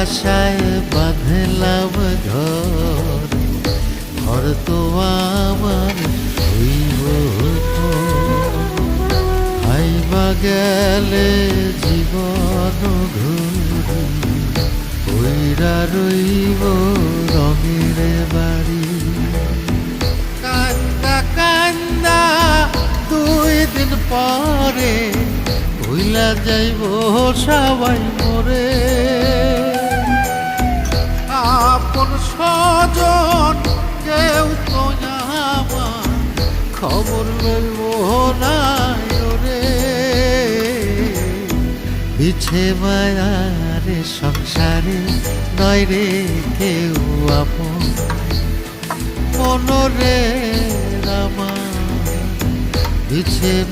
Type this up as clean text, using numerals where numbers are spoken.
আশায় বাঁধলাম ঘর, ঘর তো আমার হইব হাইবা গেলে জীবন ঘুরি, কইরা রইব রঙের বাড়ি। কান্দা কান্দা 2 দিন পরে ভুইলা যাইব সবাই মরে, আপন স্বজন কেউ তো আমার খবর লইব না রে। বিছে মায়ার সংসারে নয় রে কেউ আপন, মনরে আমার বিছে